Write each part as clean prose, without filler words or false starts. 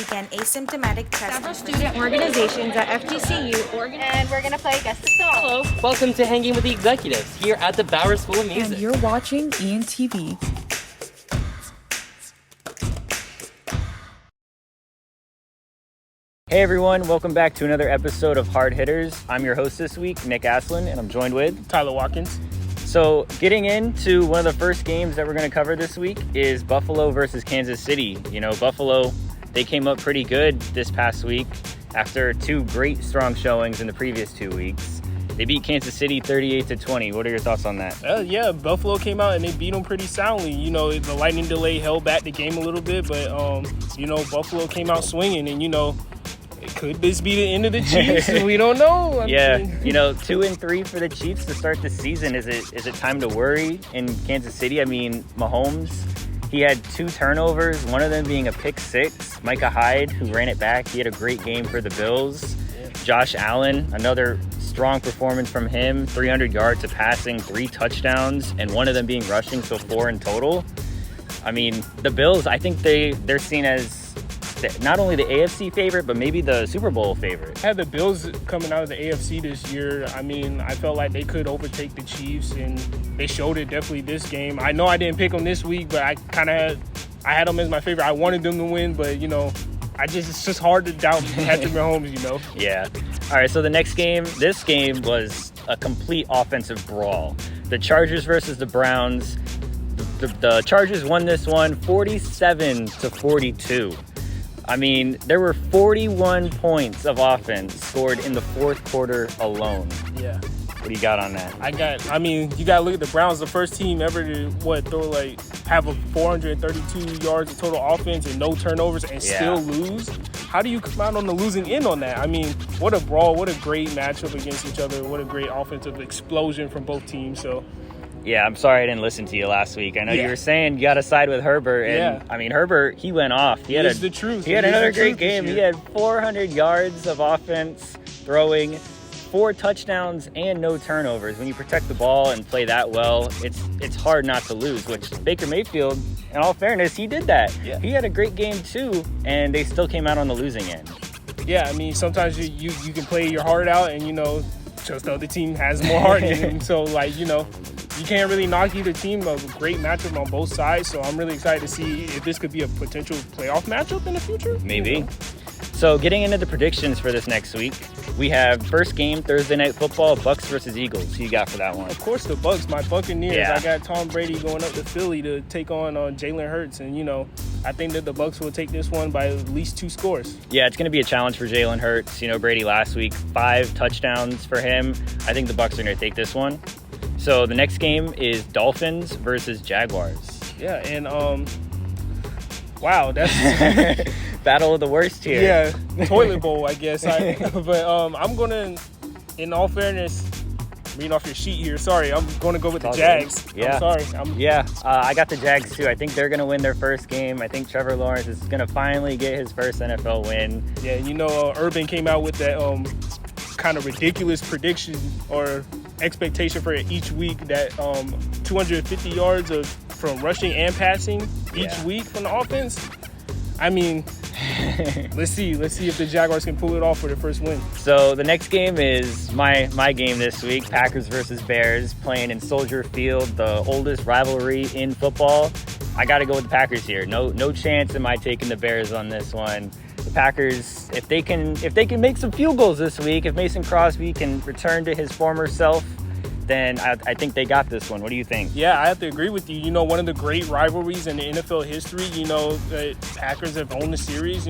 began asymptomatic testing. Several student organizations at FGCU and we're going to play Guess the Song. Hello, welcome to Hanging with the Executives here at the Bauer School of Music. And you're watching ENTV. Hey everyone, welcome back to another episode of Hard Hitters. I'm your host this week, Nick Asselin, and I'm joined with Tyler Watkins. So getting into one of the first games that we're going to cover this week is Buffalo versus Kansas City. You know, Buffalo, they came up pretty good this past week after two great strong showings in the previous 2 weeks. They beat Kansas City 38-20. What are your thoughts on that? Yeah, Buffalo came out and they beat them pretty soundly. You know, the lightning delay held back the game a little bit, but, Buffalo came out swinging and, could this be the end of the Chiefs? We don't know. 2-3 for the Chiefs to start the season. Is it time to worry in Kansas City? I mean, Mahomes, he had 2 turnovers, one of them being a pick six. Micah Hyde, who ran it back, he had a great game for the Bills. Josh Allen, another strong performance from him, 300 yards of passing, 3 touchdowns, and one of them being rushing, so 4 in total. I mean, the Bills, I think they're seen as not only the AFC favorite, but maybe the Super Bowl favorite. Had the Bills coming out of the AFC this year, I mean, I felt like they could overtake the Chiefs, and they showed it definitely this game. I know I didn't pick them this week, but I had them as my favorite. I wanted them to win, but, it's just hard to doubt Patrick Mahomes, Yeah. All right, so the next game, this game was a complete offensive brawl. The Chargers versus the Browns. The Chargers won this one 47-42. I mean, there were 41 points of offense scored in the fourth quarter alone. Yeah. What do you got on that? You got to look at the Browns, the first team ever to have a 432 yards of total offense and no turnovers and still lose. How do you come out on the losing end on that? I mean, what a brawl, what a great matchup against each other, what a great offensive explosion from both teams. So, yeah, I'm sorry I didn't listen to you last week. I know you were saying you got to side with Herbert. And, I mean, Herbert, he went off. He had the truth. He had another great game. He had 400 yards of offense throwing, 4 touchdowns, and no turnovers. When you protect the ball and play that well, it's hard not to lose, which Baker Mayfield, in all fairness, he did that. Yeah. He had a great game too, and they still came out on the losing end. Yeah, I mean, sometimes you can play your heart out and, just the other team has more heart in them. So, you can't really knock either team. A great matchup on both sides. So I'm really excited to see if this could be a potential playoff matchup in the future. Maybe. So getting into the predictions for this next week, we have first game, Thursday Night Football, Bucs versus Eagles. Who you got for that one? Of course, the Bucs, my Buccaneers. Yeah. I got Tom Brady going up to Philly to take on Jalen Hurts. And, I think that the Bucs will take this one by at least 2 scores. Yeah, it's going to be a challenge for Jalen Hurts. Brady last week, 5 touchdowns for him. I think the Bucs are going to take this one. So the next game is Dolphins versus Jaguars. Yeah, and wow, that's battle of the worst here. Yeah, toilet bowl, I guess. But I'm gonna, in all fairness, reading off your sheet here. Sorry, I'm gonna go with the Jags. Yeah, I'm sorry. I got the Jags too. I think they're gonna win their first game. I think Trevor Lawrence is gonna finally get his first NFL win. Yeah, Urban came out with that kind of ridiculous prediction or expectation for each week that 250 yards from rushing and passing each week from the offense. I mean, let's see if the Jaguars can pull it off for their first win. So the next game is my game this week, Packers versus Bears, playing in Soldier Field, the oldest rivalry in football. I got to go with the Packers here. No chance am I taking the Bears on this one. The Packers, if they can make some field goals this week, if Mason Crosby can return to his former self, then I think they got this one. What do you think? Yeah, I have to agree with you. One of the great rivalries in the NFL history, the Packers have owned the series,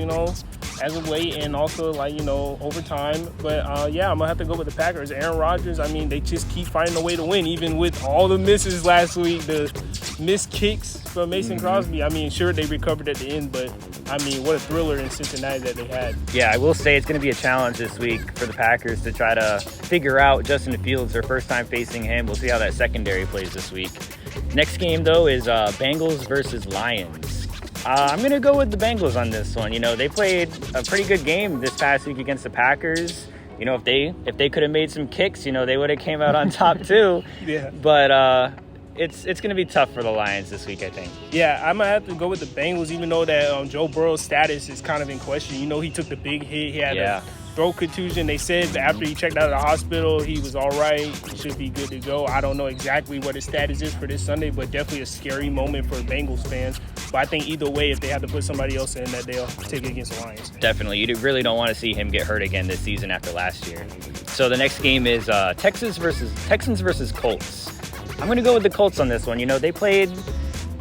as of late and also, over time. But, I'm going to have to go with the Packers. Aaron Rodgers, they just keep finding a way to win, even with all the misses last week, the missed kicks from Mason Crosby. Sure, they recovered at the end, but, what a thriller in Cincinnati that they had. Yeah, I will say it's going to be a challenge this week for the Packers to try to figure out Justin Fields, their first time facing him. We'll see how that secondary plays this week. Next game, though, is Bengals versus Lions. I'm going to go with the Bengals on this one. They played a pretty good game this past week against the Packers. If they could have made some kicks, they would have came out on top too. Yeah. But it's going to be tough for the Lions this week, I think. Yeah, I'm going to have to go with the Bengals, even though that Joe Burrow's status is kind of in question. You know, he took the big hit. He had a throat contusion. They said that after he checked out of the hospital, he was all right. He should be good to go. I don't know exactly what his status is for this Sunday, but definitely a scary moment for Bengals fans. But I think either way, if they have to put somebody else in, that they'll take it against the Lions. Definitely. You really don't want to see him get hurt again this season after last year. So the next game is Texans versus Colts. I'm going to go with the Colts on this one. You know, they played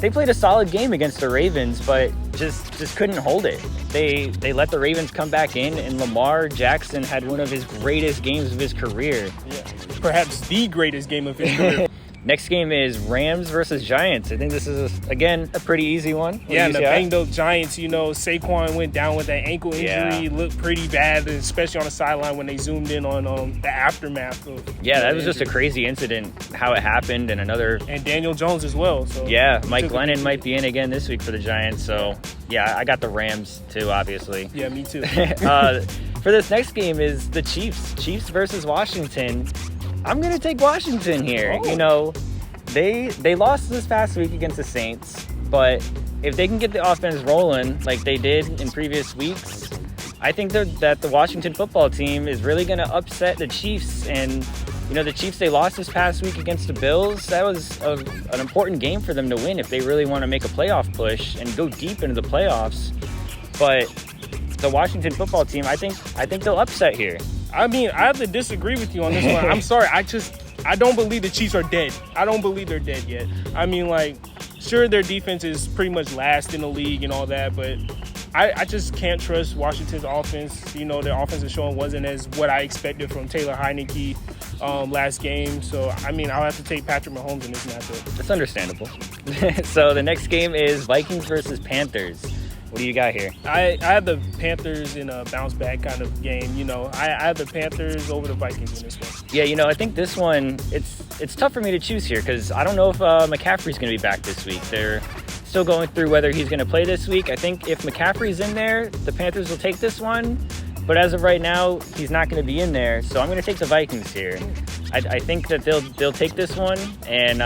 a solid game against the Ravens, but just couldn't hold it. They let the Ravens come back in, and Lamar Jackson had one of his greatest games of his career. Yeah, perhaps the greatest game of his career. Next game is Rams versus Giants. I think this is, again, a pretty easy one. Yeah, and the banged-up Giants, you know, Saquon went down with that ankle injury. Yeah. Looked pretty bad, especially on the sideline when they zoomed in on the aftermath of that was just a crazy incident, how it happened, and another... And Daniel Jones as well. So yeah, Mike Glennon might be in again this week for the Giants. So, yeah, I got the Rams, too, obviously. Yeah, me too. For this next game is the Chiefs versus Washington. I'm going to take Washington here. Oh. You know, they lost this past week against the Saints, but if they can get the offense rolling like they did in previous weeks, I think that the Washington football team is really going to upset the Chiefs. And, you know, the Chiefs, they lost this past week against the Bills. That was an important game for them to win if they really want to make a playoff push and go deep into the playoffs. But the Washington football team, I think they'll upset here. I mean, I have to disagree with you on this one. I'm sorry. I don't believe the Chiefs are dead. I don't believe they're dead yet. I mean, like, sure, their defense is pretty much last in the league and all that, but I just can't trust Washington's offense. You know, their offensive showing wasn't as what I expected from Taylor Heineke last game. So, I mean, I'll have to take Patrick Mahomes in this matchup. That's understandable. So the next game is Vikings versus Panthers. What do you got here? I have the Panthers in a bounce-back kind of game. You know, I have the Panthers over the Vikings in this one. Yeah, you know, I think this one, it's tough for me to choose here because I don't know if McCaffrey's going to be back this week. They're still going through whether he's going to play this week. I think if McCaffrey's in there, the Panthers will take this one. But as of right now, he's not going to be in there, so I'm going to take the Vikings here. I think that they'll take this one, and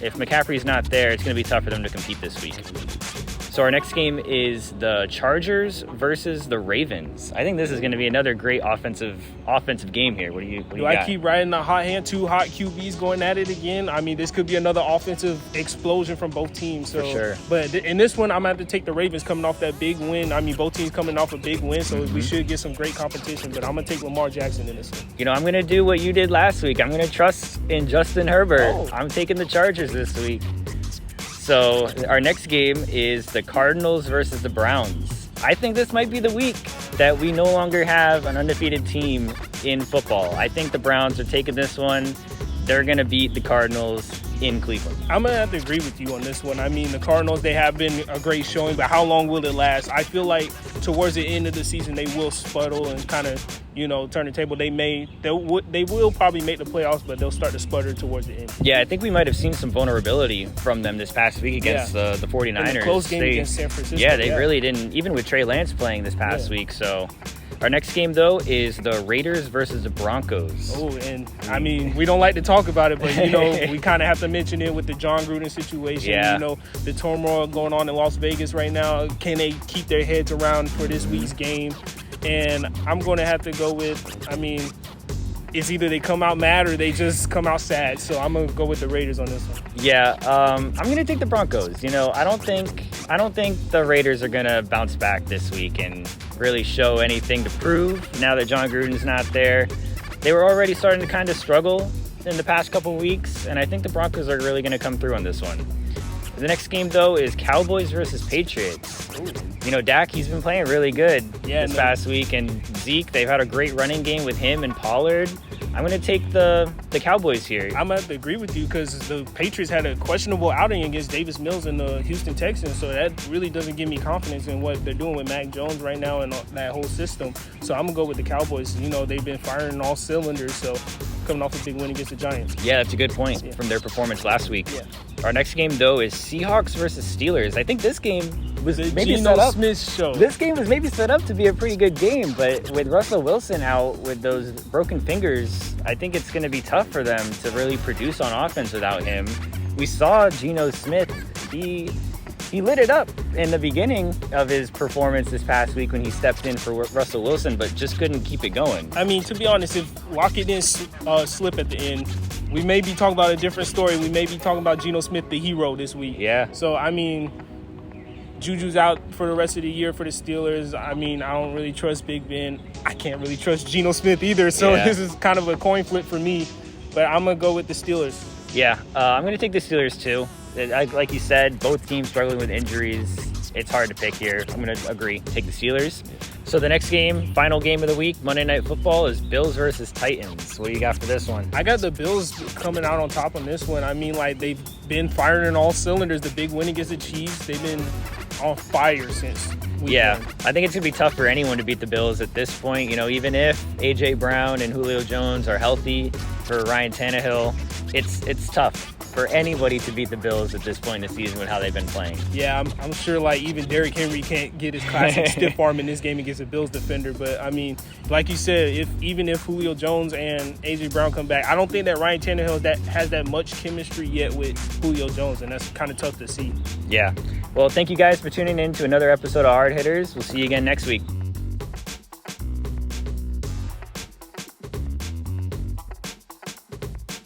if McCaffrey's not there, it's going to be tough for them to compete this week. So our next game is the Chargers versus the Ravens. I think this is going to be another great offensive game here. What do you got? I keep riding the hot hand? Two hot QBs going at it again. I mean, this could be another offensive explosion from both teams. So, for sure. But in this one, I'm going to have to take the Ravens coming off that big win. I mean, both teams coming off a big win, so we should get some great competition. But I'm going to take Lamar Jackson in this one. You know, I'm going to do what you did last week. I'm going to trust in Justin Herbert. Oh. I'm taking the Chargers this week. So our next game is the Cardinals versus the Browns. I think this might be the week that we no longer have an undefeated team in football. I think the Browns are taking this one. They're going to beat the Cardinals in Cleveland. I'm going to have to agree with you on this one. I mean, the Cardinals, they have been a great showing, but how long will it last? I feel like towards the end of the season, they will spuddle and kind of, you know, turn the table. They will probably make the playoffs, but they'll start to sputter towards the end. Yeah, I think we might have seen some vulnerability from them this past week against the 49ers. In a close game against San Francisco. Yeah, they really didn't, even with Trey Lance playing this past week. So our next game, though, is the Raiders versus the Broncos. Oh, and I mean, we don't like to talk about it, but, you know, we kind of have to mention it with the John Gruden situation. Yeah. You know, the turmoil going on in Las Vegas right now. Can they keep their heads around for this week's game? And I'm going to have to go with, I mean, it's either they come out mad or they just come out sad. So I'm going to go with the Raiders on this one. Yeah, I'm going to take the Broncos. You know, I don't think the Raiders are going to bounce back this week and really show anything to prove now that John Gruden's not there. They were already starting to kind of struggle in the past couple weeks, and I think the Broncos are really going to come through on this one. The next game, though, is Cowboys versus Patriots. Ooh. You know, Dak, he's been playing really good this past week, and Zeke, they've had a great running game with him and Pollard. I'm going to take the Cowboys here. I'm going to have to agree with you because the Patriots had a questionable outing against Davis Mills and the Houston Texans, so that really doesn't give me confidence in what they're doing with Mac Jones right now and that whole system. So I'm going to go with the Cowboys. You know, they've been firing all cylinders, so coming off a big win against the Giants. Yeah, that's a good point from their performance last week. Yeah. Our next game, though, is Seahawks versus Steelers. I think this game was maybe Geno set up. Smith show. This game was maybe set up to be a pretty good game, but with Russell Wilson out with those broken fingers, I think it's going to be tough for them to really produce on offense without him. we saw Geno Smith, he lit it up in the beginning of his performance this past week when he stepped in for Russell Wilson, but just couldn't keep it going. I mean, to be honest, if Lockett didn't slip at the end, we may be talking about a different story. We may be talking about Geno Smith, the hero, this week. Yeah. So, I mean, Juju's out for the rest of the year for the Steelers. I mean, I don't really trust Big Ben. I can't really trust Geno Smith either. So This is kind of a coin flip for me. But I'm going to go with the Steelers. Yeah, I'm going to take the Steelers too. Like you said, both teams struggling with injuries. It's hard to pick here. I'm going to agree. Take the Steelers. So the next game, final game of the week, Monday Night Football, is Bills versus Titans. What do you got for this one? I got the Bills coming out on top on this one. I mean, like, they've been firing in all cylinders. The big win against the Chiefs, they've been on fire since week one. I think it's going to be tough for anyone to beat the Bills at this point. You know, even if A.J. Brown and Julio Jones are healthy for Ryan Tannehill, it's tough for anybody to beat the Bills at this point in the season with how they've been playing. Yeah, I'm sure, like, even Derrick Henry can't get his classic stiff arm in this game against a Bills defender. But, I mean, like you said, even if Julio Jones and A.J. Brown come back, I don't think that Ryan Tannehill has that much chemistry yet with Julio Jones, and that's kind of tough to see. Yeah. Well, thank you guys for tuning in to another episode of Hard Hitters. We'll see you again next week.